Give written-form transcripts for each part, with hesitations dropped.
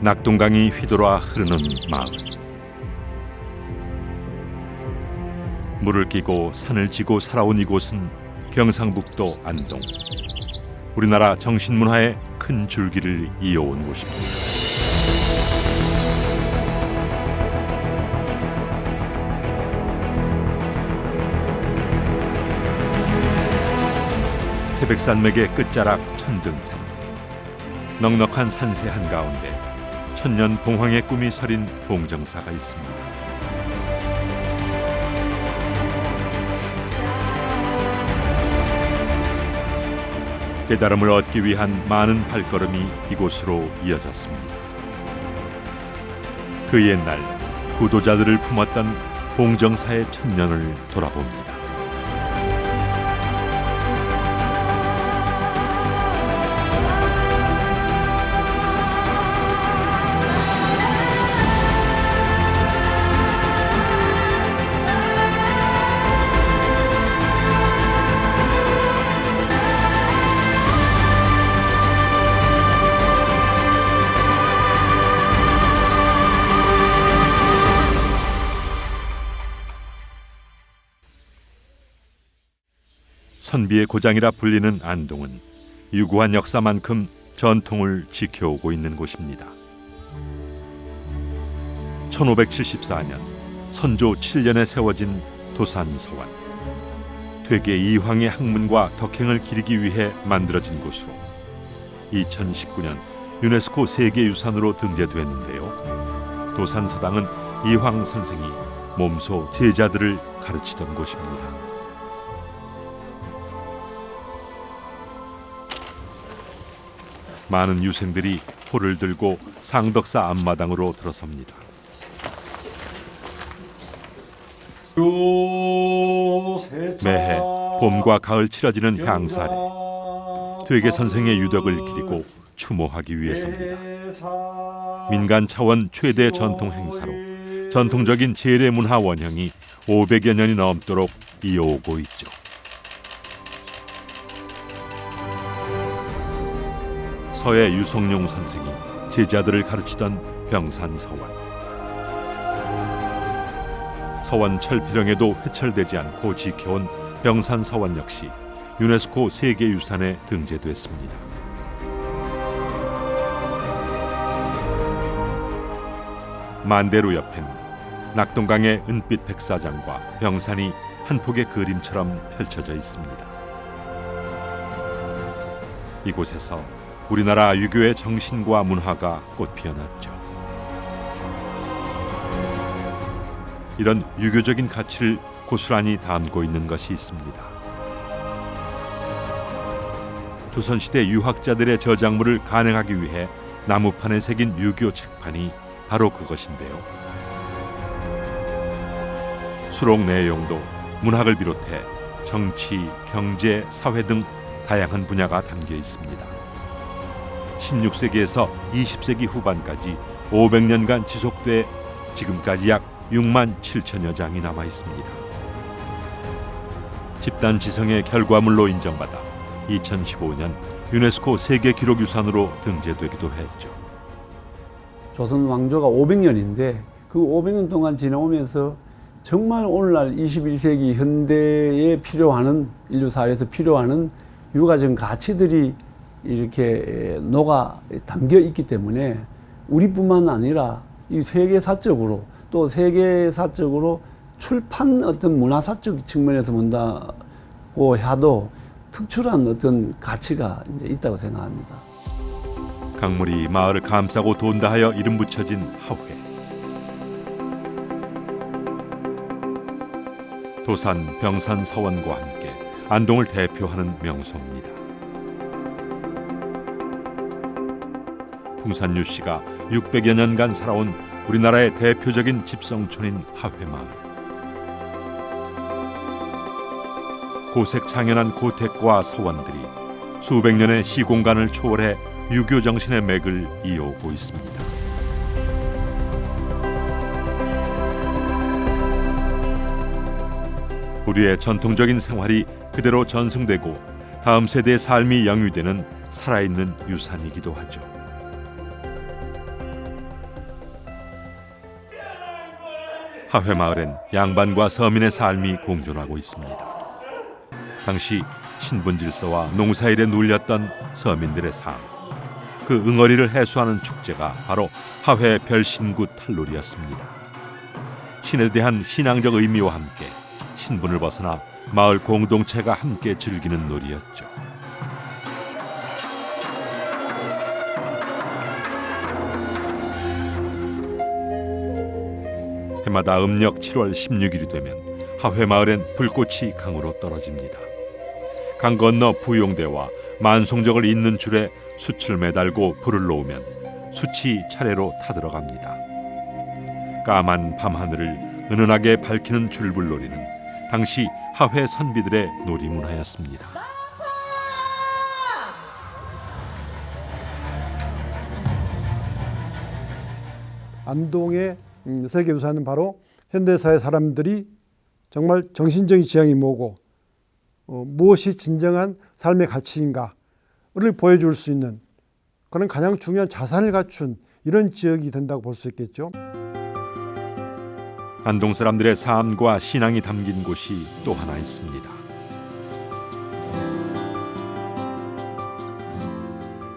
낙동강이 휘돌아 흐르는 마을. 물을 끼고 산을 지고 살아온 이곳은 경상북도 안동. 우리나라 정신문화의 큰 줄기를 이어온 곳입니다. 태백산맥의 끝자락 천등산. 넉넉한 산세 한가운데 천년 봉황의 꿈이 서린 봉정사가 있습니다. 깨달음을 얻기 위한 많은 발걸음이 이곳으로 이어졌습니다. 그 옛날 구도자들을 품었던 봉정사의 천년을 돌아봅니다. 선비의 고장이라 불리는 안동은 유구한 역사만큼 전통을 지켜오고 있는 곳입니다. 1574년 선조 7년에 세워진 도산서원. 퇴계 이황의 학문과 덕행을 기리기 위해 만들어진 곳으로 2019년 유네스코 세계유산으로 등재됐는데요. 도산서당은 이황 선생이 몸소 제자들을 가르치던 곳입니다. 많은 유생들이 포를 들고 상덕사 앞마당으로 들어섭니다. 매해 봄과 가을 치러지는 향사래. 퇴계 선생의 유덕을 기리고 추모하기 위해서입니다. 민간 차원 최대 전통 행사로 전통적인 제례 문화 원형이 500여 년이 넘도록 이어오고 있죠. 서해 유성룡 선생이 제자들을 가르치던 병산서원. 서원 철필형에도 회철되지 않고 지켜온 병산서원 역시 유네스코 세계유산에 등재됐습니다. 만대루 옆엔 낙동강의 은빛 백사장과 병산이 한 폭의 그림처럼 펼쳐져 있습니다. 이곳에서 우리나라 유교의 정신과 문화가 꽃피어났죠. 이런 유교적인 가치를 고스란히 담고 있는 것이 있습니다. 조선시대 유학자들의 저작물을 간행하기 위해 나무판에 새긴 유교 책판이 바로 그것인데요. 수록 내용도 문학을 비롯해 정치, 경제, 사회 등 다양한 분야가 담겨 있습니다. 16세기에서 20세기 후반까지 500년간 지속돼 지금까지 약 6만 7천여 장이 남아 있습니다. 집단 지성의 결과물로 인정받아 2015년 유네스코 세계기록유산으로 등재되기도 했죠. 조선 왕조가 500년인데 그 500년 동안 지나오면서 정말 오늘날 21세기 현대에 필요하는 인류 사회에서 필요하는 유가적 가치들이 이렇게 녹아 담겨 있기 때문에 우리뿐만 아니라 이 세계사적으로 또 세계사적으로 출판 어떤 문화사적 측면에서 본다고 해도 특출한 어떤 가치가 이제 있다고 생각합니다. 강물이 마을을 감싸고 돈다 하여 이름 붙여진 하회. 도산, 병산, 서원과 함께 안동을 대표하는 명소입니다. 풍산유 씨가 600여 년간 살아온 우리나라의 대표적인 집성촌인 하회마을. 고색창연한 고택과 서원들이 수백 년의 시공간을 초월해 유교 정신의 맥을 이어오고 있습니다. 우리의 전통적인 생활이 그대로 전승되고 다음 세대의 삶이 영위되는 살아있는 유산이기도 하죠. 하회 마을엔 양반과 서민의 삶이 공존하고 있습니다. 당시 신분 질서와 농사일에 눌렸던 서민들의 삶, 그 응어리를 해소하는 축제가 바로 하회 별신구 탈놀이였습니다. 신에 대한 신앙적 의미와 함께 신분을 벗어나 마을 공동체가 함께 즐기는 놀이였죠. 해마다 음력 7월 16일이 되면 하회 마을엔 불꽃이 강으로 떨어집니다. 강 건너 부용대와 만송적을 잇는 줄에 숯을 매달고 불을 놓으면 숯이 차례로 타들어갑니다. 까만 밤하늘을 은은하게 밝히는 줄불놀이는 당시 하회 선비들의 놀이문화였습니다. 안동의 세계유산은 바로 현대사의 사람들이 정말 정신적인 지향이 뭐고 무엇이 진정한 삶의 가치인가를 보여줄 수 있는 그런 가장 중요한 자산을 갖춘 이런 지역이 된다고 볼 수 있겠죠. 안동 사람들의 삶과 신앙이 담긴 곳이 또 하나 있습니다.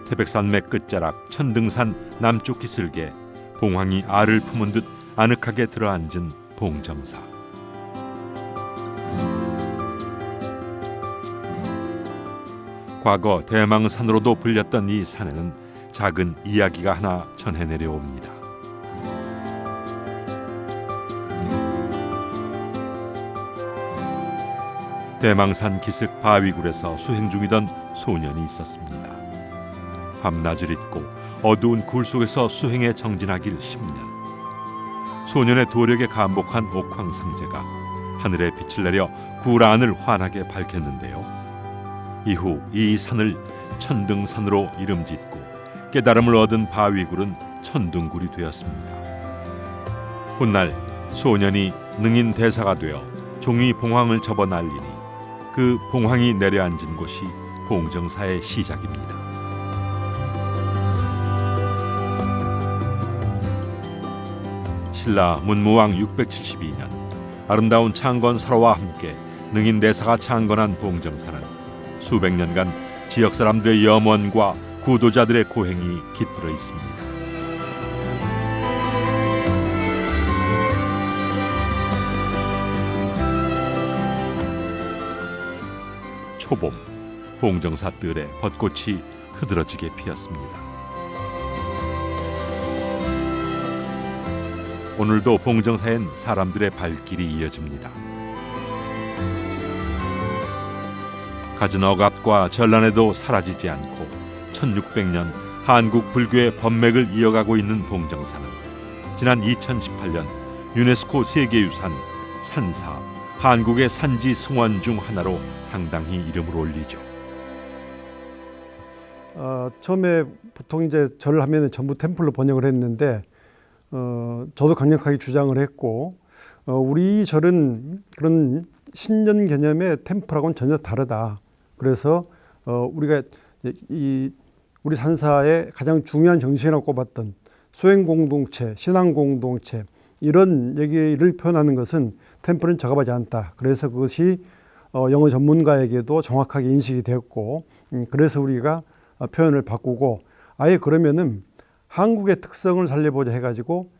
태백산맥 끝자락 천등산 남쪽 기슭에 봉황이 알을 품은 듯 아늑하게 들어앉은 봉정사. 과거 대망산으로도 불렸던 이 산에는 작은 이야기가 하나 전해 내려옵니다. 대망산 기슭 바위굴에서 수행 중이던 소년이 있었습니다. 밤낮을 잊고 어두운 굴 속에서 수행에 정진하길 10년. 소년의 도력에 감복한 옥황상제가 하늘에 빛을 내려 굴 안을 환하게 밝혔는데요. 이후 이 산을 천등산으로 이름짓고 깨달음을 얻은 바위굴은 천둥굴이 되었습니다. 훗날 소년이 능인 대사가 되어 종이 봉황을 접어 날리니 그 봉황이 내려앉은 곳이 봉정사의 시작입니다. 신라 문무왕 672년 아름다운 창건 설화와 함께 능인 대사가 창건한 봉정사는 수백 년간 지역 사람들의 염원과 구도자들의 고행이 깃들어 있습니다. 초봄, 봉정사 뜰에 벚꽃이 흐드러지게 피었습니다. 오늘도 봉정사엔 사람들의 발길이 이어집니다. 갖은 억압과 전란에도 사라지지 않고 1600년 한국 불교의 법맥을 이어가고 있는 봉정사는 지난 2018년 유네스코 세계유산 산사, 한국의 산지 승원 중 하나로 당당히 이름을 올리죠. 처음에 보통 이제 절을 하면 전부 템플로 번역을 했는데 저도 강력하게 주장을 했고 우리 절은 그런 신년 개념의 템플하고는 전혀 다르다. 그래서 우리가 우리 산사의 가장 중요한 정신이라고 꼽았던 수행 공동체, 신앙 공동체 이런 얘기를 표현하는 것은 템플은 적합하지 않다. 그래서 그것이 영어 전문가에게도 정확하게 인식이 되었고 그래서 우리가 표현을 바꾸고 아예 그러면은 한국의 특성을 살려보자 해가지고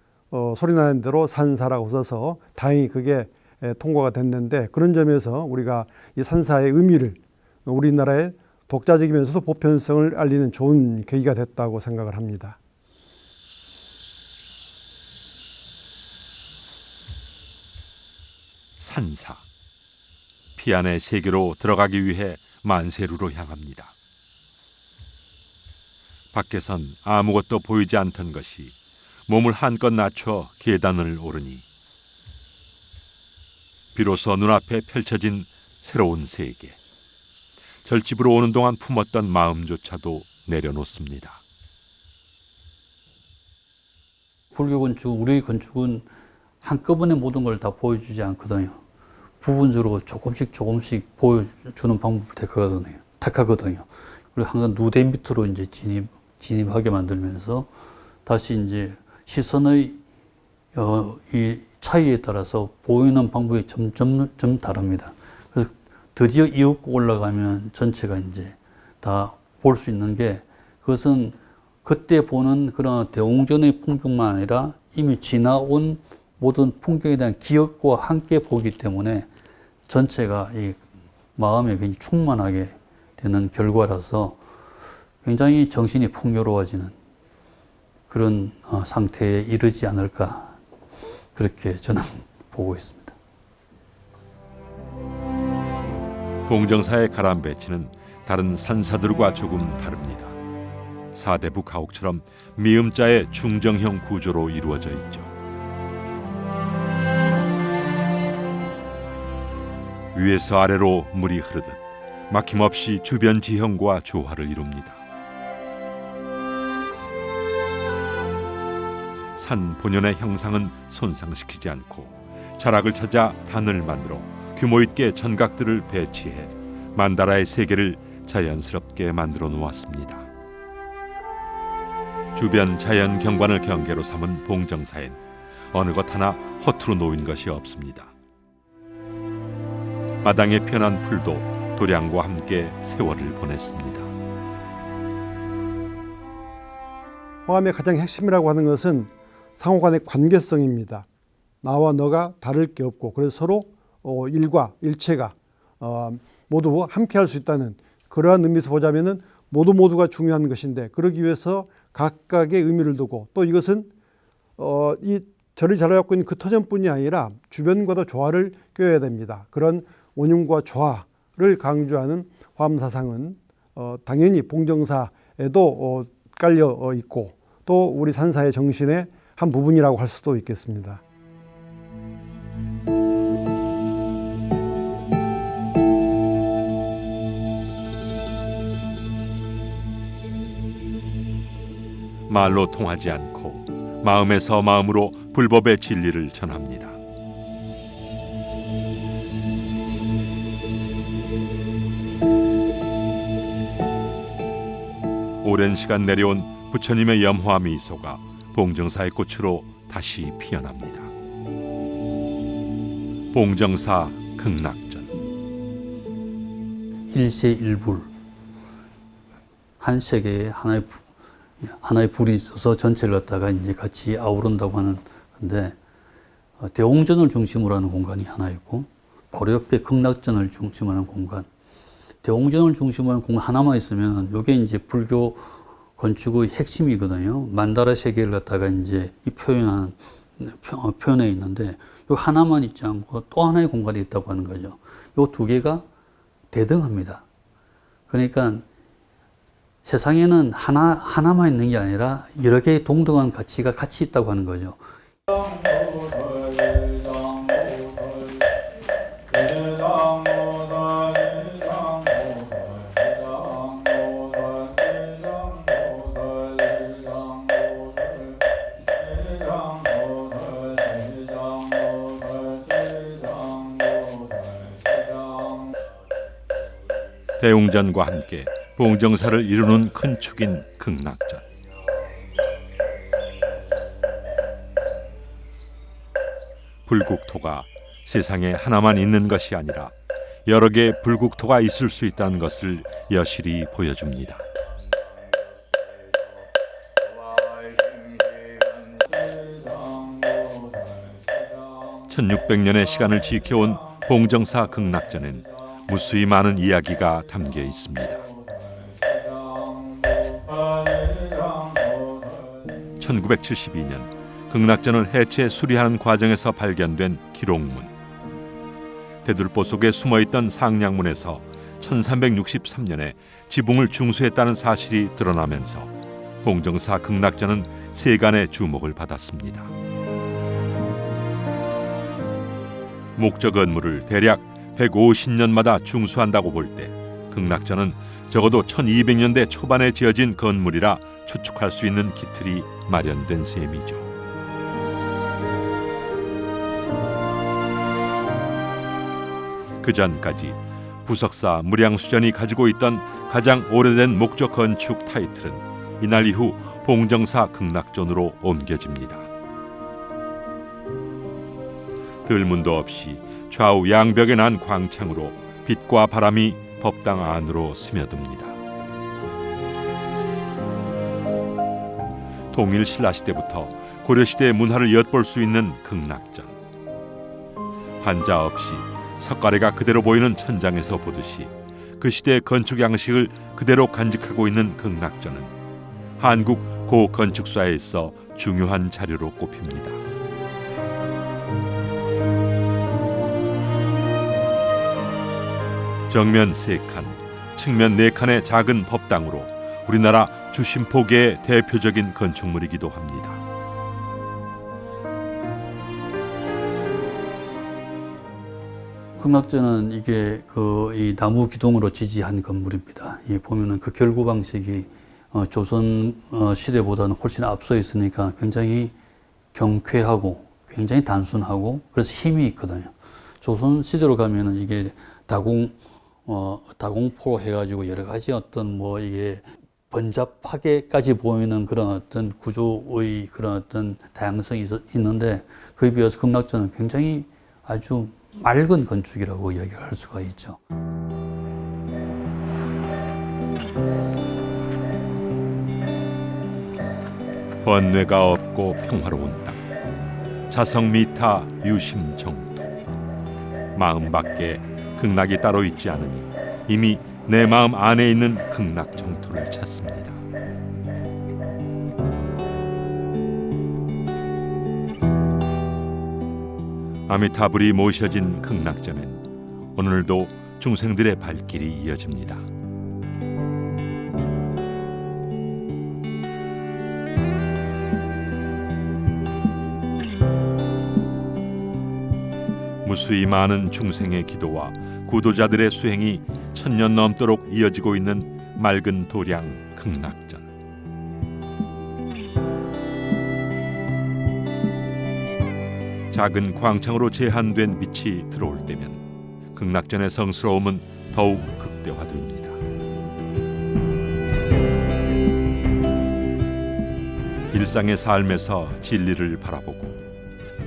소리나는 대로 산사라고 써서 다행히 그게 통과가 됐는데 그런 점에서 우리가 이 산사의 의미를 우리나라의 독자적이면서도 보편성을 알리는 좋은 계기가 됐다고 생각을 합니다. 산사, 피안의 세계로 들어가기 위해 만세루로 향합니다. 밖에선 아무것도 보이지 않던 것이 몸을 한껏 낮춰 계단을 오르니 비로소 눈앞에 펼쳐진 새로운 세계. 절집으로 오는 동안 품었던 마음조차도 내려놓습니다. 불교 건축, 우리 건축은 한꺼번에 모든 걸 다 보여주지 않거든요. 부분적으로 조금씩 보여주는 방법을 택하거든요. 그리고 항상 누대 밑으로 이제 진입하게 만들면서 다시 이제 시선의 이 차이에 따라서 보이는 방법이 점점 다릅니다. 그래서 드디어 이윽고 올라가면 전체가 이제 다 볼 수 있는 게, 그것은 그때 보는 그런 대웅전의 풍경만 아니라 이미 지나온 모든 풍경에 대한 기억과 함께 보기 때문에 전체가 이 마음에 굉장히 충만하게 되는 결과라서 굉장히 정신이 풍요로워지는 그런 상태에 이르지 않을까, 그렇게 저는 보고 있습니다. 봉정사의 가람 배치는 다른 산사들과 조금 다릅니다. 사대부 가옥처럼 미음자의 중정형 구조로 이루어져 있죠. 위에서 아래로 물이 흐르듯 막힘없이 주변 지형과 조화를 이룹니다. 산 본연의 형상은 손상시키지 않고 자락을 찾아 단을 만들어 규모 있게 전각들을 배치해 만다라의 세계를 자연스럽게 만들어 놓았습니다. 주변 자연 경관을 경계로 삼은 봉정사엔 어느 것 하나 허투루 놓인 것이 없습니다. 마당에 편한 풀도 도량과 함께 세월을 보냈습니다. 화암의 가장 핵심이라고 하는 것은 상호간의 관계성입니다. 나와 너가 다를 게 없고, 그래서 서로 일과 일체가 모두 함께 할 수 있다는 그러한 의미에서 보자면은 모두가 중요한 것인데, 그러기 위해서 각각의 의미를 두고, 또 이것은 이 절을 자라갖고 있는 그 터전뿐이 아니라 주변과도 조화를 껴야 됩니다. 그런 원흉과 조화를 강조하는 화암사상은 당연히 봉정사에도 깔려 있고, 또 우리 산사의 정신의 한 부분이라고 할 수도 있겠습니다. 말로 통하지 않고 마음에서 마음으로 불법의 진리를 전합니다. 오랜 시간 내려온 부처님의 염화 미소가 봉정사의 꽃으로 다시 피어납니다. 봉정사 극락전. 일세일불, 한 세계에 하나의 불이 있어서 전체를 갖다가 이제 같이 아우른다고 하는 건데, 대웅전을 중심으로 하는 공간이 하나 있고, 바로 옆에 극락전을 중심으로 하는 공간. 대웅전을 중심으로 하는 공간 하나만 있으면 이게 이제 불교 건축의 핵심이거든요. 만다라 세계를 갖다가 이제 이 표현에 있는데, 이 하나만 있지 않고 또 하나의 공간이 있다고 하는 거죠. 이 두 개가 대등합니다. 그러니까 세상에는 하나만 있는 게 아니라 여러 개의 동등한 가치가 같이 있다고 하는 거죠. 대웅전과 함께 봉정사를 이루는 큰 축인 극락전. 불국토가 세상에 하나만 있는 것이 아니라 여러 개의 불국토가 있을 수 있다는 것을 여실히 보여줍니다. (1600년의) 시간을 지켜온 봉정사 극락전엔 무수히 많은 이야기가 담겨 있습니다. 1972년 극락전을 해체 수리하는 과정에서 발견된 기록문. 대들보 속에 숨어있던 상량문에서 1363년에 지붕을 중수했다는 사실이 드러나면서 봉정사 극락전은 세간의 주목을 받았습니다. 목적 건물을 대략 150년마다 중수한다고 볼 때 극락전은 적어도 1200년대 초반에 지어진 건물이라 추측할 수 있는 기틀이 마련된 셈이죠. 그 전까지 부석사 무량수전이 가지고 있던 가장 오래된 목적 건축 타이틀은 이날 이후 봉정사 극락전으로 옮겨집니다. 들문도 없이 좌우 양벽에 난 광창으로 빛과 바람이 법당 안으로 스며듭니다. 통일 신라시대부터 고려시대의 문화를 엿볼 수 있는 극락전. 환자 없이 석가래가 그대로 보이는 천장에서 보듯이 그 시대의 건축 양식을 그대로 간직하고 있는 극락전은 한국 고건축사에 있어 중요한 자료로 꼽힙니다. 정면 3칸, 측면 4칸의 작은 법당으로 우리나라 주심포계의 대표적인 건축물이기도 합니다. 극락전은 이게 이 나무 기둥으로 지지한 건물입니다. 이 보면은 그 결구 방식이 조선 시대보다는 훨씬 앞서 있으니까 굉장히 경쾌하고 굉장히 단순하고 그래서 힘이 있거든요. 조선 시대로 가면은 이게 다공포로 해가지고 여러 가지 어떤 이게 번잡하게까지 보이는 그런 어떤 구조의 그런 어떤 다양성이 있는데 그에 비해서 극락전은 굉장히 아주 맑은 건축이라고 이야기를 할 수가 있죠. 번뇌가 없고 평화로운 땅, 자성미타 유심정토. 마음 밖에 극락이 따로 있지 않으니 이미 내 마음 안에 있는 극락 정토를 찾습니다. 아미타불이 모셔진 극락전엔 오늘도 중생들의 발길이 이어집니다. 무수히 많은 중생의 기도와 구도자들의 수행이 1000년 넘도록 이어지고 있는 맑은 도량 극락전. 작은 광창으로 제한된 빛이 들어올 때면 극락전의 성스러움은 더욱 극대화됩니다. 일상의 삶에서 진리를 바라보고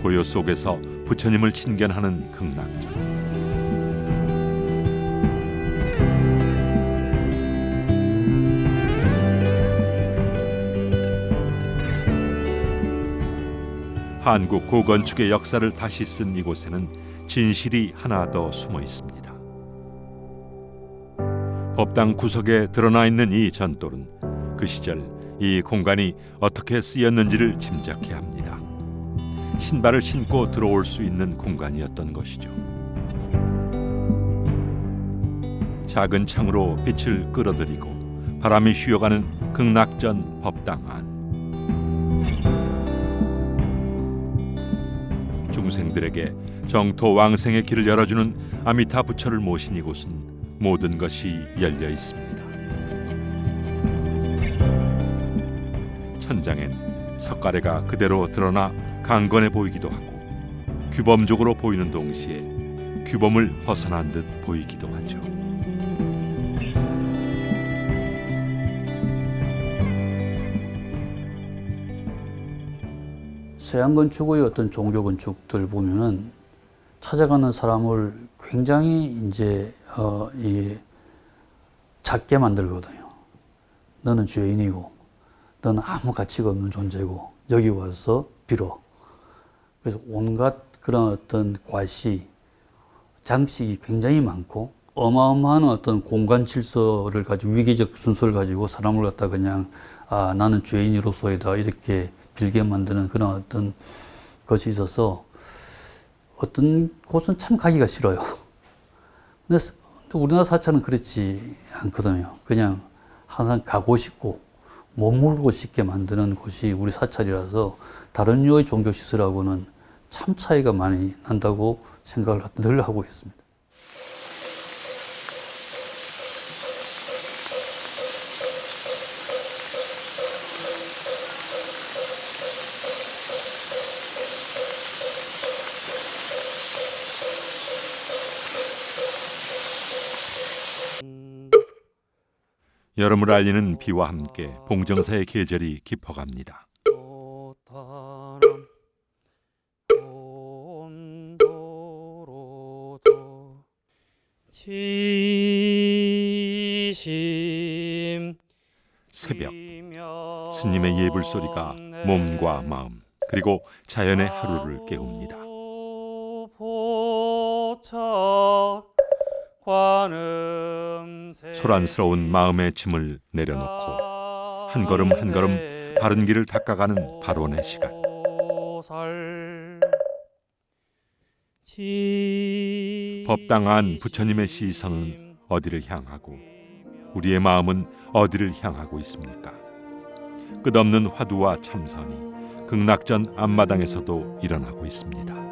고요 속에서 부처님을 친견하는 극락전. 한국 고건축의 역사를 다시 쓴 이곳에는 진실이 하나 더 숨어 있습니다. 법당 구석에 드러나 있는 이 전돌은 그 시절 이 공간이 어떻게 쓰였는지를 짐작케 합니다. 신발을 신고 들어올 수 있는 공간이었던 것이죠. 작은 창으로 빛을 끌어들이고 바람이 쉬어가는 극락전 법당 안. 중생들에게 정토 왕생의 길을 열어주는 아미타 부처를 모신 이곳은 모든 것이 열려 있습니다. 천장엔 석가래가 그대로 드러나 강건해 보이기도 하고 규범적으로 보이는 동시에 규범을 벗어난 듯 보이기도 하죠. 서양 건축의 어떤 종교 건축들 보면은 찾아가는 사람을 굉장히 이제 작게 만들거든요. 너는 죄인이고, 너는 아무 가치가 없는 존재고, 여기 와서 빌어. 그래서 온갖 그런 어떤 과시, 장식이 굉장히 많고, 어마어마한 어떤 공간 질서를 가지고, 위계적 순서를 가지고 사람을 갖다 그냥, 나는 죄인으로서이다. 이렇게 빌게 만드는 그런 어떤 것이 있어서 어떤 곳은 참 가기가 싫어요. 근데 우리나라 사찰은 그렇지 않거든요. 그냥 항상 가고 싶고 머물고 싶게 만드는 곳이 우리 사찰이라서 다른 류의 종교시설하고는 참 차이가 많이 난다고 생각을 늘 하고 있습니다. 여름을 알리는 비와 함께 봉정사의 계절이 깊어갑니다. 또 다른 온도 새벽, 스님의 예불 소리가 몸과 마음 그리고 자연의 하루를 깨웁니다. 소란스러운 마음의 짐을 내려놓고 한 걸음 한 걸음 바른 길을 닦아가는 발원의 시간. 법당한 부처님의 시선은 어디를 향하고 우리의 마음은 어디를 향하고 있습니까? 끝없는 화두와 참선이 극락전 앞마당에서도 일어나고 있습니다.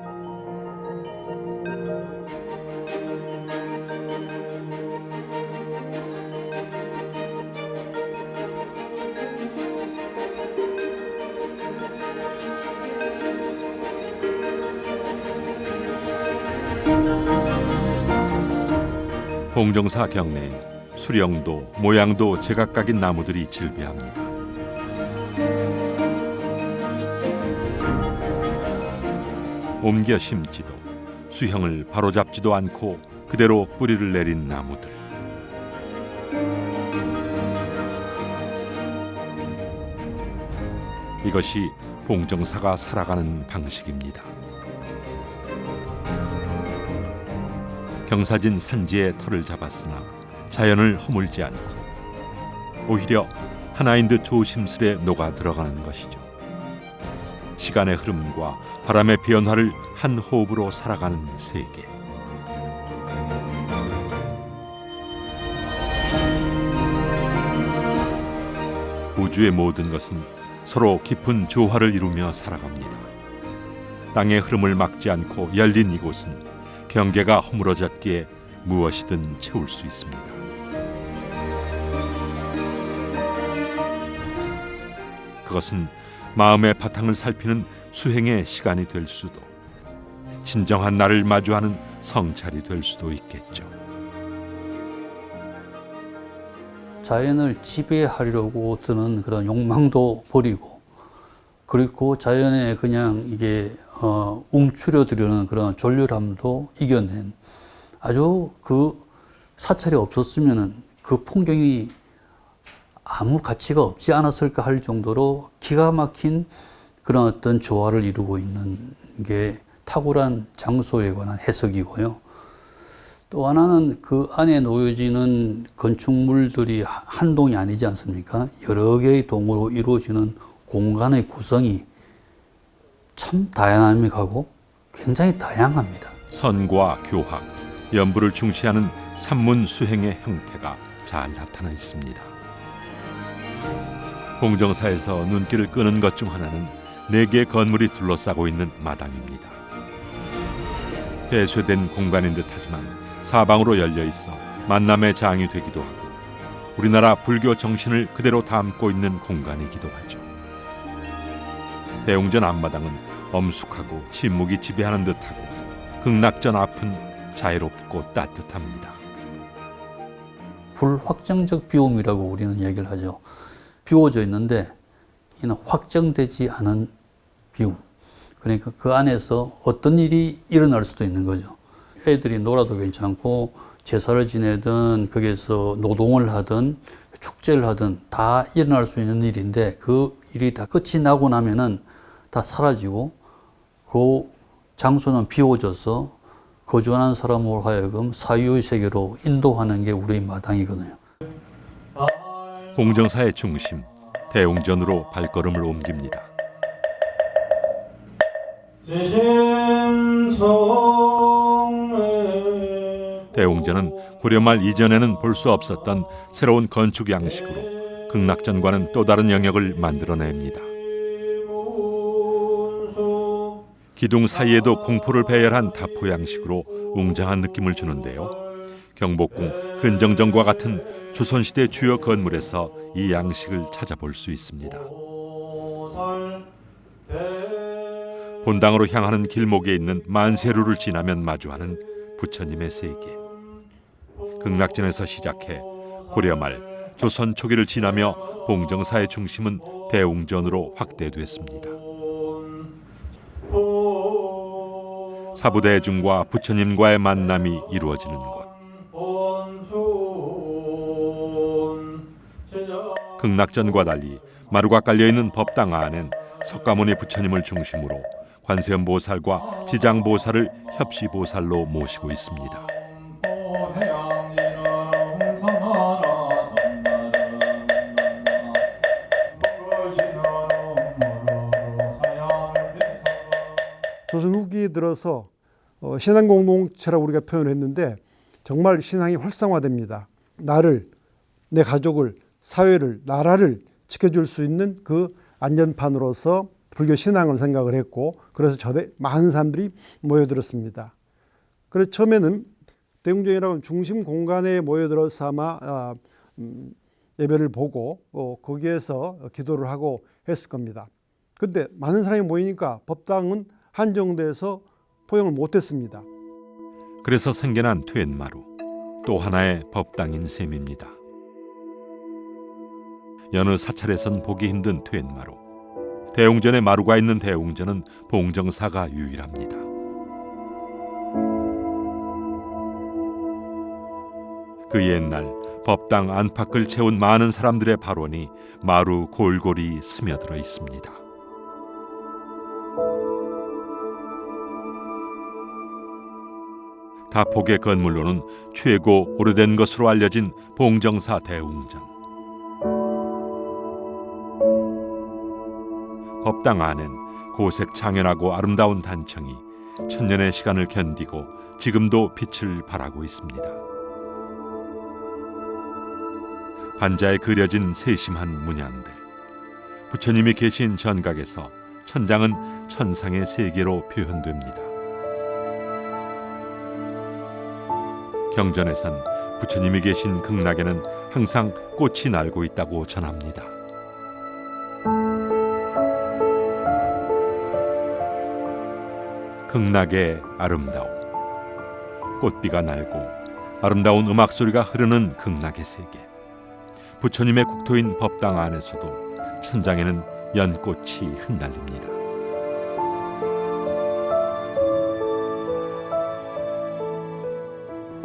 봉정사 경내에 수령도 모양도 제각각인 나무들이 질비합니다. 옮겨 심지도 수형을 바로잡지도 않고 그대로 뿌리를 내린 나무들. 이것이 봉정사가 살아가는 방식입니다. 경사진 산지에 터를 잡았으나 자연을 허물지 않고 오히려 하나인 듯 조심스레 녹아 들어가는 것이죠. 시간의 흐름과 바람의 변화를 한 호흡으로 살아가는 세계. 우주의 모든 것은 서로 깊은 조화를 이루며 살아갑니다. 땅의 흐름을 막지 않고 열린 이곳은 경계가 허물어졌기에 무엇이든 채울 수 있습니다. 그것은 마음의 바탕을 살피는 수행의 시간이 될 수도, 진정한 나를 마주하는 성찰이 될 수도 있겠죠. 자연을 지배하려고 드는 그런 욕망도 버리고, 그리고 자연에 그냥 이게 움츠려들려는 그런 졸렬함도 이겨낸, 아주 그 사찰이 없었으면은 그 풍경이 아무 가치가 없지 않았을까 할 정도로 기가 막힌 그런 어떤 조화를 이루고 있는 게 탁월한 장소에 관한 해석이고요. 또 하나는 그 안에 놓여지는 건축물들이 한 동이 아니지 않습니까? 여러 개의 동으로 이루어지는 공간의 구성이 참 다이나믹하고 굉장히 다양합니다. 선과 교학, 연부를 중시하는 산문 수행의 형태가 잘 나타나 있습니다. 봉정사에서 눈길을 끄는 것 중 하나는 4개의 건물이 둘러싸고 있는 마당입니다. 폐쇄된 공간인 듯하지만 사방으로 열려 있어 만남의 장이 되기도 하고 우리나라 불교 정신을 그대로 담고 있는 공간이기도 하죠. 대웅전 앞마당은 엄숙하고 침묵이 지배하는 듯하고 극락전 앞은 자유롭고 따뜻합니다. 불확정적 비움이라고 우리는 얘기를 하죠. 비워져 있는데 이는 확정되지 않은 비움. 그러니까 그 안에서 어떤 일이 일어날 수도 있는 거죠. 애들이 놀아도 괜찮고 제사를 지내든 거기에서 노동을 하든 축제를 하든 다 일어날 수 있는 일인데 그 일이 다 끝이 나고 나면은 다 사라지고 그 장소는 비워져서 거주하는 사람으로 하여금 사유의 세계로 인도하는 게 우리의 마당이거든요. 봉정사의 중심, 대웅전으로 발걸음을 옮깁니다. 대웅전은 고려 말 이전에는 볼 수 없었던 새로운 건축 양식으로 극락전과는 또 다른 영역을 만들어냅니다. 기둥 사이에도 공포를 배열한 다포 양식으로 웅장한 느낌을 주는데요. 경복궁, 근정전과 같은 조선시대 주요 건물에서 이 양식을 찾아볼 수 있습니다. 본당으로 향하는 길목에 있는 만세루를 지나면 마주하는 부처님의 세계. 극락전에서 시작해 고려 말 조선 초기를 지나며 봉정사의 중심은 대웅전으로 확대됐습니다. 사부대중과 부처님과의 만남이 이루어지는 곳, 극락전과 달리 마루가 깔려있는 법당 안엔 석가모니 부처님을 중심으로 관세음보살과 지장보살을 협시보살로 모시고 있습니다. 조선 후기에 들어서 신앙 공동체라고 우리가 표현했는데 정말 신앙이 활성화됩니다. 나를, 내 가족을, 사회를, 나라를 지켜줄 수 있는 그 안전판으로서 불교 신앙을 생각을 했고, 그래서 저에 많은 사람들이 모여들었습니다. 그래서 처음에는 대웅전이라고 하는 중심 공간에 모여들어서 아마 예배를 보고 거기에서 기도를 하고 했을 겁니다. 그런데 많은 사람이 모이니까 법당은 한정돼서 포용을 못했습니다. 그래서 생겨난 퇴마루, 또 하나의 법당인 셈입니다. 여느 사찰에선 보기 힘든 퇴마루. 대웅전에 마루가 있는 대웅전은 봉정사가 유일합니다. 그 옛날 법당 안팎을 채운 많은 사람들의 발원이 마루 골골이 스며들어 있습니다. 다폭의 건물로는 최고 오래된 것으로 알려진 봉정사 대웅전. 법당 안엔 고색 창연하고 아름다운 단청이 천년의 시간을 견디고 지금도 빛을 발하고 있습니다. 반자에 그려진 세심한 문양들, 부처님이 계신 전각에서 천장은 천상의 세계로 표현됩니다. 경전에선 부처님이 계신 극락에는 항상 꽃이 날고 있다고 전합니다. 극락의 아름다움, 꽃비가 날고 아름다운 음악 소리가 흐르는 극락의 세계. 부처님의 국토인 법당 안에서도 천장에는 연꽃이 흩날립니다.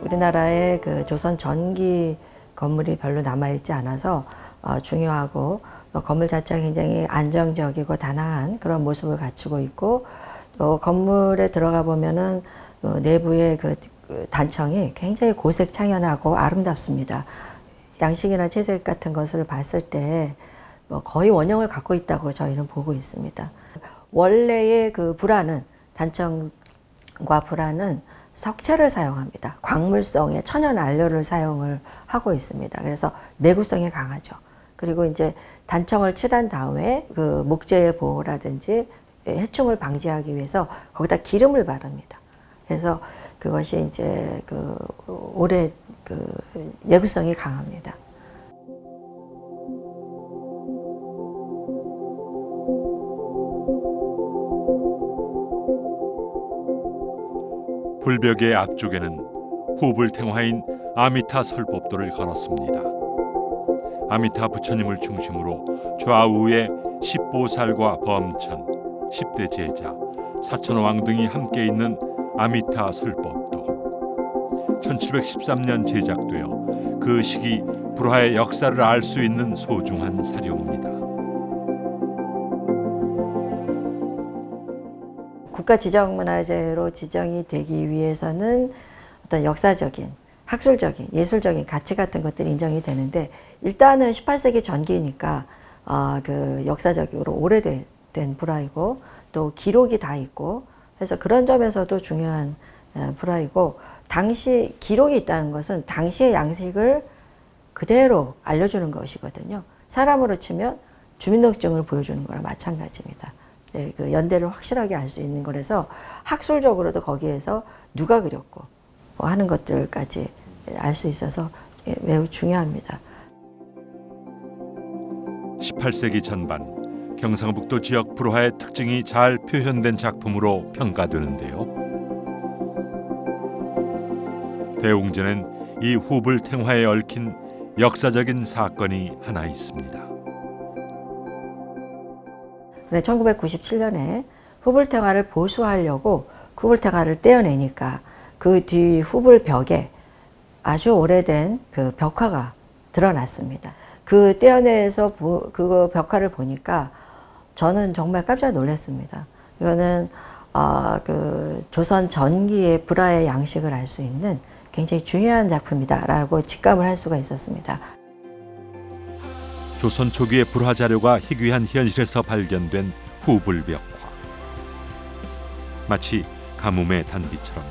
우리나라에 그 조선 전기 건물이 별로 남아있지 않아서 중요하고, 또 건물 자체가 굉장히 안정적이고 단아한 그런 모습을 갖추고 있고, 또 건물에 들어가 보면은 내부의 그 단청이 굉장히 고색 창연하고 아름답습니다. 양식이나 채색 같은 것을 봤을 때 거의 원형을 갖고 있다고 저희는 보고 있습니다. 원래의 그 불화는, 단청과 불화는 석체를 사용합니다. 광물성의 천연 안료를 사용을 하고 있습니다. 그래서 내구성이 강하죠. 그리고 이제 단청을 칠한 다음에 그 목재의 보호라든지 해충을 방지하기 위해서 거기다 기름을 바릅니다. 그래서 그것이 이제 그 오래 그 내구성이 강합니다. 불벽의 앞쪽에는 후불탱화인 아미타 설법도를 걸었습니다. 아미타 부처님을 중심으로 좌우에 십보살과 범천, 10대 제자, 사천왕 등이 함께 있는 아미타 설법도. 1713년 제작되어 그 시기 불화의 역사를 알 수 있는 소중한 사료입니다. 국가지정문화재로 지정이 되기 위해서는 어떤 역사적인, 학술적인, 예술적인 가치 같은 것들이 인정이 되는데, 일단은 18세기 전기니까 그 역사적으로 오래된 불화이고 또 기록이 다 있고, 그래서 그런 점에서도 중요한 불화이고, 당시 기록이 있다는 것은 당시의 양식을 그대로 알려주는 것이거든요. 사람으로 치면 주민등록증을 보여주는 거랑 마찬가지입니다. 네, 그 연대를 확실하게 알 수 있는 거라서 학술적으로도 거기에서 누가 그렸고 뭐 하는 것들까지 알 수 있어서 매우 중요합니다. 18세기 전반 경상북도 지역 불화의 특징이 잘 표현된 작품으로 평가되는데요. 대웅전엔 이 후불탱화에 얽힌 역사적인 사건이 하나 있습니다. 1997년에 후불탱화를 보수하려고 후불탱화를 떼어내니까 그 뒤 후불벽에 아주 오래된 그 벽화가 드러났습니다. 그 떼어내서 그거 벽화를 보니까 저는 정말 깜짝 놀랐습니다. 이거는 그 조선 전기의 불화의 양식을 알 수 있는 굉장히 중요한 작품이다라고 직감을 할 수가 있었습니다. 조선 초기의 불화 자료가 희귀한 현실에서 발견된 후불벽화. 마치 가뭄의 단비처럼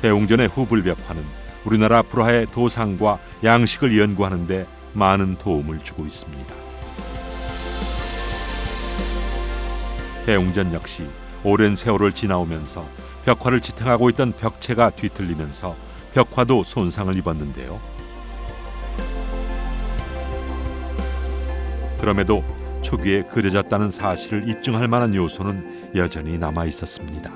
대웅전의 후불벽화는 우리나라 불화의 도상과 양식을 연구하는 데 많은 도움을 주고 있습니다. 대웅전 역시 오랜 세월을 지나오면서 벽화를 지탱하고 있던 벽체가 뒤틀리면서 벽화도 손상을 입었는데요. 그럼에도 초기에 그려졌다는 사실을 입증할 만한 요소는 여전히 남아 있었습니다.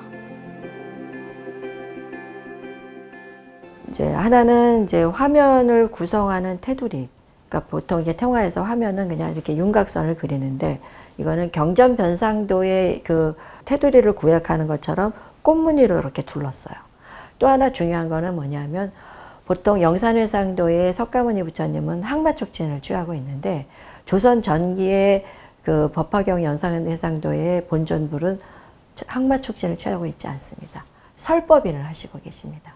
이제 하나는 이제 화면을 구성하는 테두리. 그러니까 보통 이제 태화에서 화면은 그냥 이렇게 윤곽선을 그리는데 이거는 경전변상도의 그 테두리를 구획하는 것처럼 꽃무늬로 이렇게 둘렀어요. 또 하나 중요한 거는 뭐냐면 보통 영산회상도의 석가모니 부처님은 항마촉진을 취하고 있는데 조선 전기의 그 법화경 영산회상도의 본존불은 항마촉진을 취하고 있지 않습니다. 설법인을 하시고 계십니다.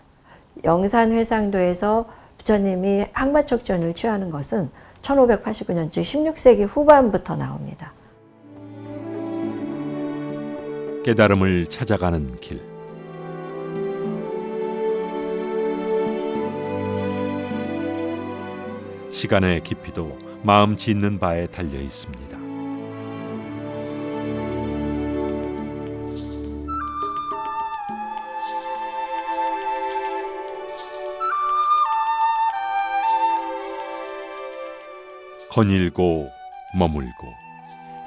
영산회상도에서 부처님이 항마촉진을 취하는 것은 1589년 즉 16세기 후반부터 나옵니다. 깨달음을 찾아가는 길. 시간의 깊이도 마음 짓는 바에 달려 있습니다. 거닐고 머물고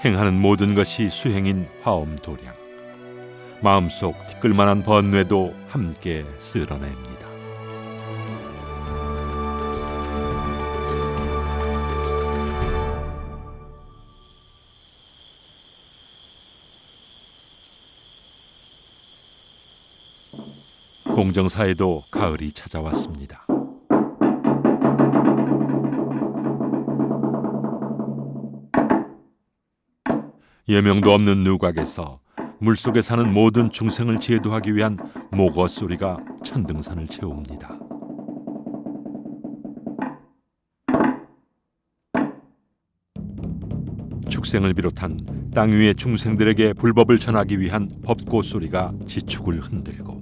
행하는 모든 것이 수행인 화엄도량. 마음속 티끌만한 번뇌도 함께 쓸어냅니다. 공정사에도 가을이 찾아왔습니다. 예명도 없는 누각에서 물속에 사는 모든 중생을 제도하기 위한 목어 소리가 천등산을 채웁니다. 축생을 비롯한 땅 위의 중생들에게 불법을 전하기 위한 법고 소리가 지축을 흔들고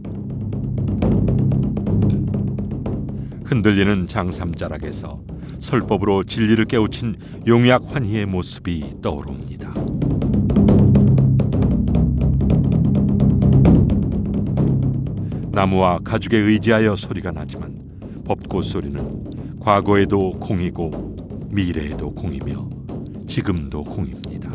흔들리는 장삼자락에서 설법으로 진리를 깨우친 용약 환희의 모습이 떠오릅니다. 나무와 가죽에 의지하여 소리가 나지만 법고 소리는 과거에도 공이고 미래에도 공이며 지금도 공입니다.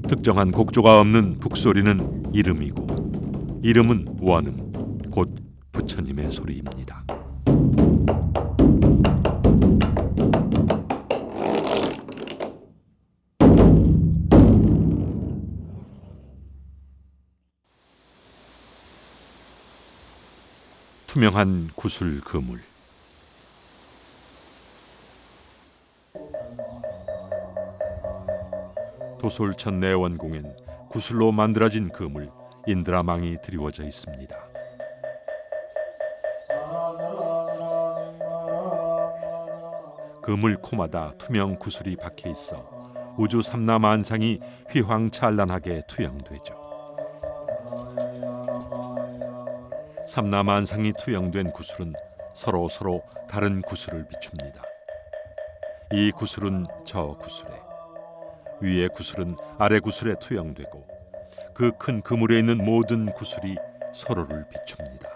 특정한 곡조가 없는 북소리는 이름이고 이름은 원음, 곧 부처님의 소리입니다. 투명한 구슬 그물. 도솔천 내원공엔 구슬로 만들어진 그물 인드라망이 드리워져 있습니다. 그물 코마다 투명 구슬이 박혀 있어 우주 삼라만상이 휘황찬란하게 투영되죠. 삼라만상이 투영된 구슬은 서로 다른 구슬을 비춥니다. 이 구슬은 저 구슬에, 위의 구슬은 아래 구슬에 투영되고 그 큰 그물에 있는 모든 구슬이 서로를 비춥니다.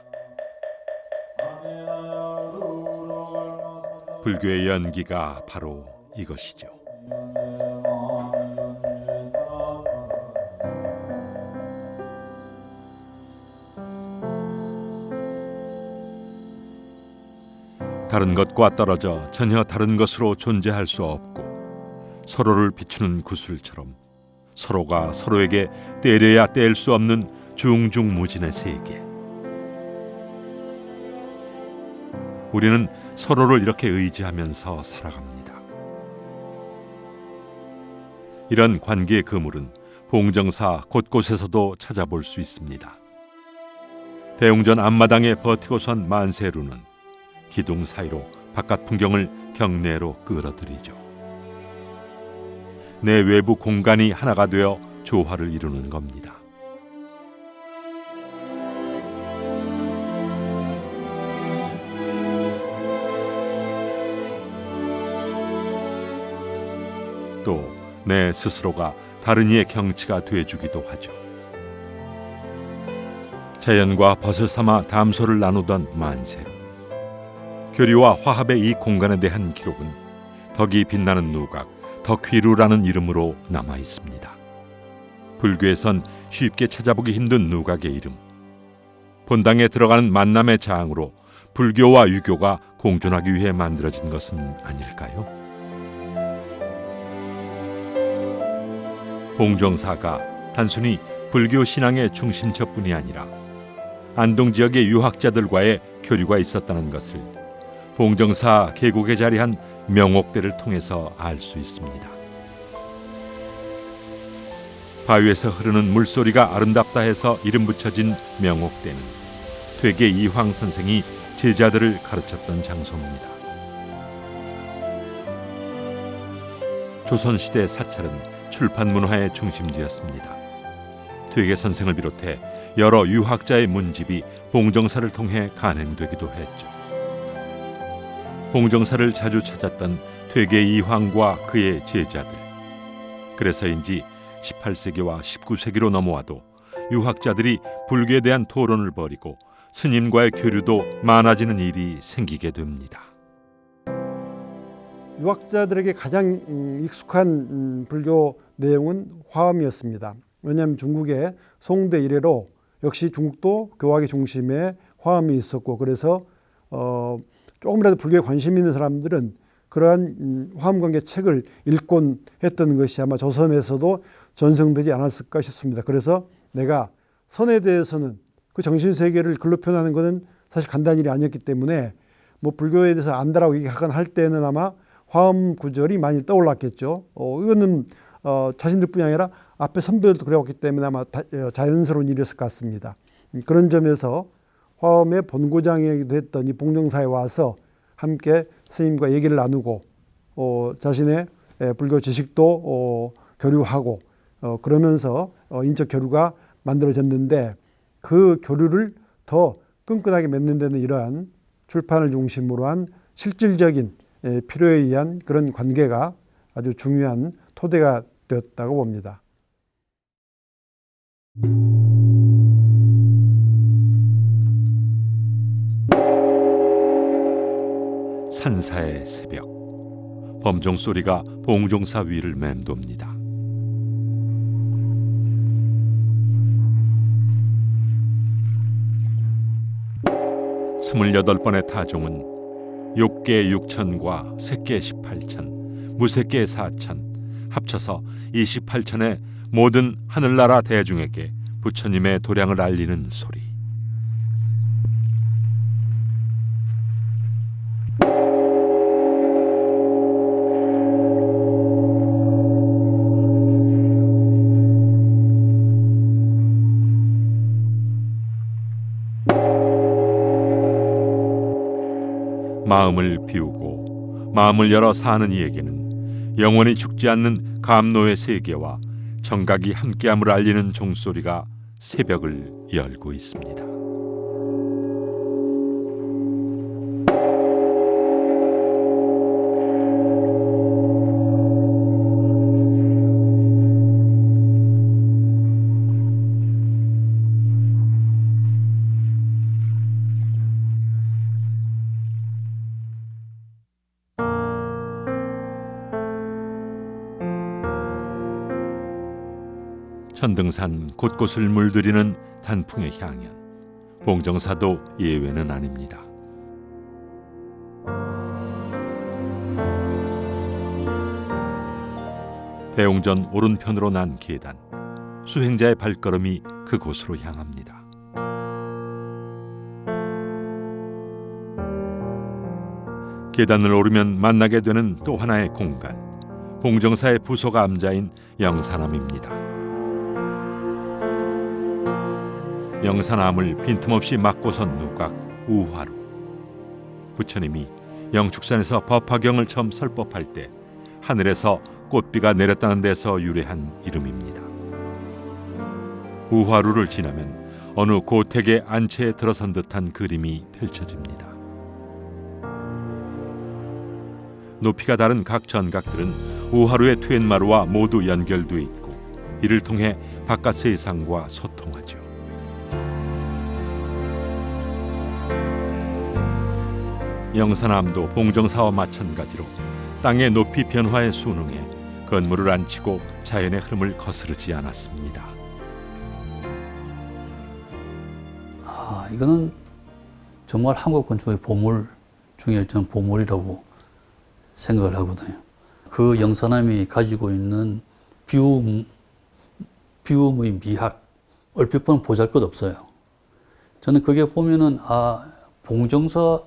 불교의 연기가 바로 이것이죠. 다른 것과 떨어져 전혀 다른 것으로 존재할 수 없고 서로를 비추는 구슬처럼 서로가 서로에게 때려야 뗄 수 없는 중중무진의 세계. 우리는 서로를 이렇게 의지하면서 살아갑니다. 이런 관계의 그물은 봉정사 곳곳에서도 찾아볼 수 있습니다. 대웅전 앞마당에 버티고 선 만세루는 기둥 사이로 바깥 풍경을 경내로 끌어들이죠. 내 외부 공간이 하나가 되어 조화를 이루는 겁니다. 또 내 스스로가 다른 이의 경치가 돼주기도 하죠. 자연과 벗을 삼아 담소를 나누던 만세루. 교류와 화합의 이 공간에 대한 기록은 덕이 빛나는 누각, 덕휘루라는 이름으로 남아 있습니다. 불교에선 쉽게 찾아보기 힘든 누각의 이름. 본당에 들어가는 만남의 장으로 불교와 유교가 공존하기 위해 만들어진 것은 아닐까요? 봉정사가 단순히 불교 신앙의 중심처뿐이 아니라 안동 지역의 유학자들과의 교류가 있었다는 것을 봉정사 계곡에 자리한 명옥대를 통해서 알 수 있습니다. 바위에서 흐르는 물소리가 아름답다 해서 이름 붙여진 명옥대는 퇴계 이황 선생이 제자들을 가르쳤던 장소입니다. 조선시대 사찰은 출판 문화의 중심지였습니다. 퇴계 선생을 비롯해 여러 유학자의 문집이 봉정사를 통해 간행되기도 했죠. 봉정사를 자주 찾았던 퇴계 이황과 그의 제자들. 그래서인지 18세기와 19세기로 넘어와도 유학자들이 불교에 대한 토론을 벌이고 스님과의 교류도 많아지는 일이 생기게 됩니다. 유학자들에게 가장 익숙한 불교 내용은 화엄이었습니다. 왜냐하면 중국의 송대 이래로 역시 중국도 교학의 중심에 화엄이 있었고, 그래서 조금이라도 불교에 관심 있는 사람들은 그러한 화엄관계 책을 읽곤 했던 것이 아마 조선에서도 전승되지 않았을까 싶습니다. 그래서 내가 선에 대해서는 그 정신세계를 글로 표현하는 것은 사실 간단한 일이 아니었기 때문에 뭐 불교에 대해서 안다라고 얘기하거나 할 때는 아마 화엄 구절이 많이 떠올랐겠죠. 이거는 자신들뿐이 아니라 앞에 선배들도 그래왔기 때문에 아마 자연스러운 일이었을 것 같습니다. 그런 점에서 화엄의 본고장이기도 했던 이 봉정사에 와서 함께 스님과 얘기를 나누고 자신의 불교 지식도 교류하고 그러면서 인적 교류가 만들어졌는데, 그 교류를 더 끈끈하게 맺는 데는 이러한 출판을 중심으로 한 실질적인 필요에 의한 그런 관계가 아주 중요한 토대가 되었다고 봅니다. 산사의 새벽, 범종 소리가 봉종사 위를 맴돕니다. 스물여덟 번의 타종은 욕계 6천과 색계 18천, 무색계 4천, 합쳐서 28천의 모든 하늘나라 대중에게 부처님의 도량을 알리는 소리. 마음을 비우고 마음을 열어 사는 이에게는 영원히 죽지 않는 감노의 세계와 정각이 함께함을 알리는 종소리가 새벽을 열고 있습니다. 천등산 곳곳을 물들이는 단풍의 향연, 봉정사도 예외는 아닙니다. 대웅전 오른편으로 난 계단, 수행자의 발걸음이 그곳으로 향합니다. 계단을 오르면 만나게 되는 또 하나의 공간, 봉정사의 부소가 암자인 영산암입니다. 영산암을 빈틈없이 막고선 누각 우화루. 부처님이 영축산에서 법화경을 처음 설법할 때 하늘에서 꽃비가 내렸다는 데서 유래한 이름입니다. 우화루를 지나면 어느 고택의 안채에 들어선 듯한 그림이 펼쳐집니다. 높이가 다른 각 전각들은 우화루의 트웬마루와 모두 연결돼 있고 이를 통해 바깥 세상과 소통하죠. 영산암도 봉정사와 마찬가지로 땅의 높이 변화에 순응해 건물을 안 치고 자연의 흐름을 거스르지 않았습니다. 이거는 정말 한국 건축의 보물 중에 저는 보물이라고 생각을 하거든요. 그 영산암이 가지고 있는 비움의 미학, 얼핏 보면 보잘것없어요. 저는 그게 보면은 봉정사의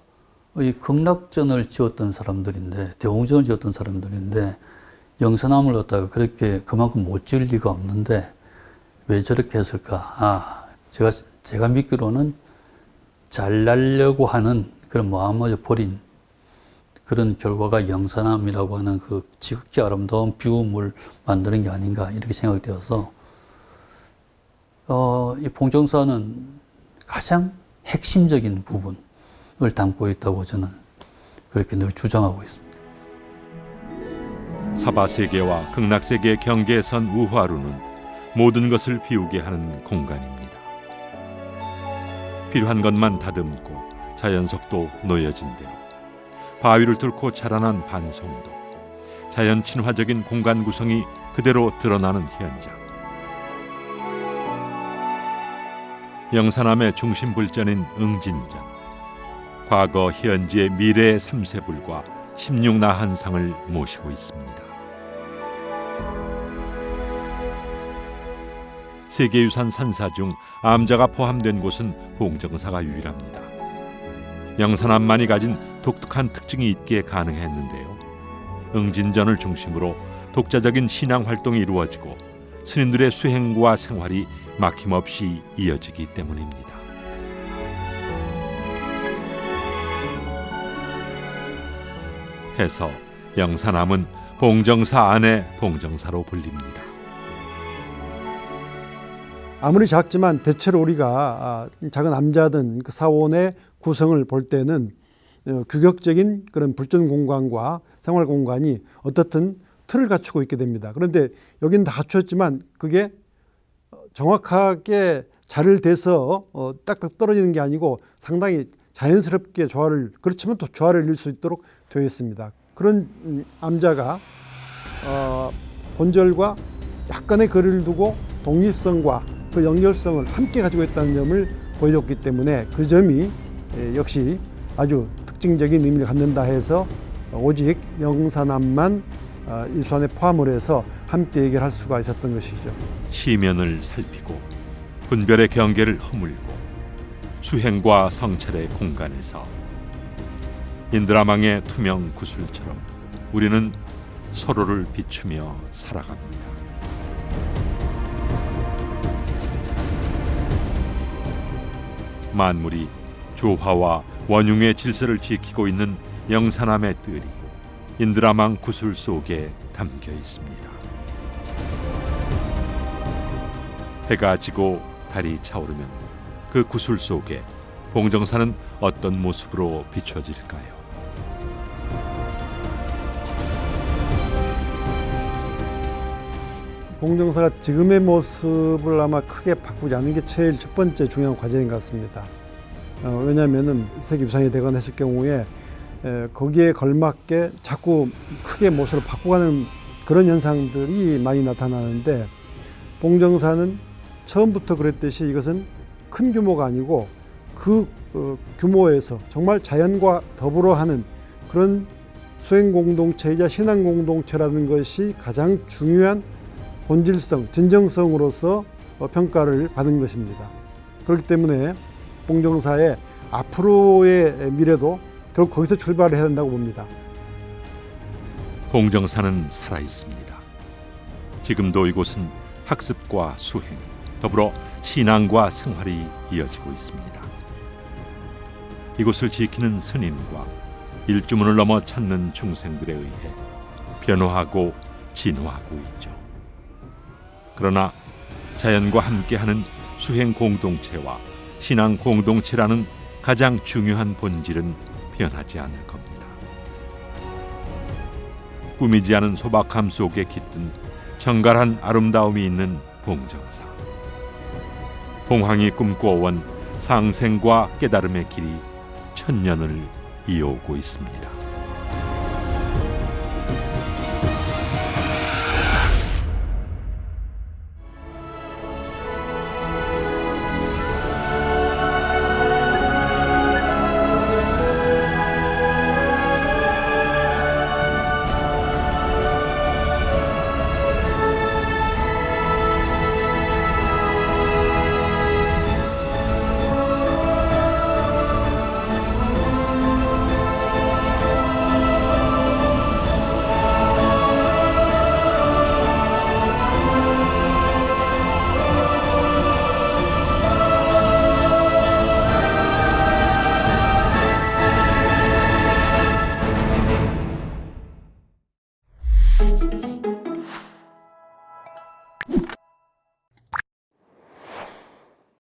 극락전을 지었던 사람들인데, 대웅전을 지었던 사람들인데 영산암을 갖다가 그렇게 그만큼 못 지을 리가 없는데 왜 저렇게 했을까? 제가 믿기로는 잘나려고 하는 그런 마음마저 버린 그런 결과가 영산암이라고 하는 그 지극히 아름다운 비움을 만드는 게 아닌가 이렇게 생각되어서 이 봉정사는 가장 핵심적인 부분을 담고 있다고 저는 그렇게 늘 주장하고 있습니다. 사바세계와 극락세계의 경계에 선 우화루는 모든 것을 비우게 하는 공간입니다. 필요한 것만 다듬고 자연 속도 놓여진 대로 바위를 뚫고 자라난 반송도, 자연 친화적인 공간 구성이 그대로 드러나는 현장. 영산암의 중심 불전인 응진전, 과거, 현재, 미래의 삼세불과 16나한상을 모시고 있습니다. 세계유산 산사 중 암자가 포함된 곳은 봉정사가 유일합니다. 영산암만이 가진 독특한 특징이 있기에 가능했는데요. 응진전을 중심으로 독자적인 신앙 활동이 이루어지고 스님들의 수행과 생활이 막힘없이 이어지기 때문입니다. 해서 영산암은 봉정사 안에 봉정사로 불립니다. 아무리 작지만 대체로 우리가 작은 암자든 그 사원의 구성을 볼 때는 규격적인 그런 불전 공간과 생활 공간이 어떻든 틀을 갖추고 있게 됩니다. 그런데 여기는 다 갖추었지만 그게 정확하게 자를 대서 딱딱 떨어지는 게 아니고 상당히 자연스럽게 조화를, 그렇지만 또 조화를 이룰 수 있도록 되어 있습니다. 그런 암자가 본절과 약간의 거리를 두고 독립성과 그 연결성을 함께 가지고 있다는 점을 보여줬기 때문에 그 점이 역시 아주 특징적인 의미를 갖는다 해서 오직 영산암만 일수안에 포함을 해서 함께 얘기를 할 수가 있었던 것이죠. 시면을 살피고 분별의 경계를 허물고 수행과 성찰의 공간에서 인드라망의 투명 구슬처럼 우리는 서로를 비추며 살아갑니다. 만물이 조화와 원흉의 질서를 지키고 있는 영산암의 뜰이 인드라망 구슬 속에 담겨 있습니다. 해가 지고 달이 차오르면 그 구슬 속에 봉정사는 어떤 모습으로 비춰질까요? 봉정사가 지금의 모습을 아마 크게 바꾸지 않는 게 제일 첫 번째 중요한 과제인 것 같습니다. 왜냐하면 세계유산이 되거나 했을 경우에 거기에 걸맞게 자꾸 크게 모습을 바꿔가는 그런 현상들이 많이 나타나는데, 봉정사는 처음부터 그랬듯이 이것은 큰 규모가 아니고 그 규모에서 정말 자연과 더불어 하는 그런 수행 공동체이자 신앙 공동체라는 것이 가장 중요한 본질성, 진정성으로서 평가를 받은 것입니다. 그렇기 때문에 봉정사의 앞으로의 미래도 결국 거기서 출발을 해야 된다고 봅니다. 봉정사는 살아 있습니다. 지금도 이곳은 학습과 수행, 더불어 신앙과 생활이 이어지고 있습니다. 이곳을 지키는 스님과 일주문을 넘어 찾는 중생들에 의해 변화하고 진화하고 있죠. 그러나 자연과 함께하는 수행 공동체와 신앙 공동체라는 가장 중요한 본질은 변하지 않을 겁니다. 꾸미지 않은 소박함 속에 깃든 정갈한 아름다움이 있는 봉정사. 봉황이 꿈꿔온 상생과 깨달음의 길이 천년을 이어오고 있습니다.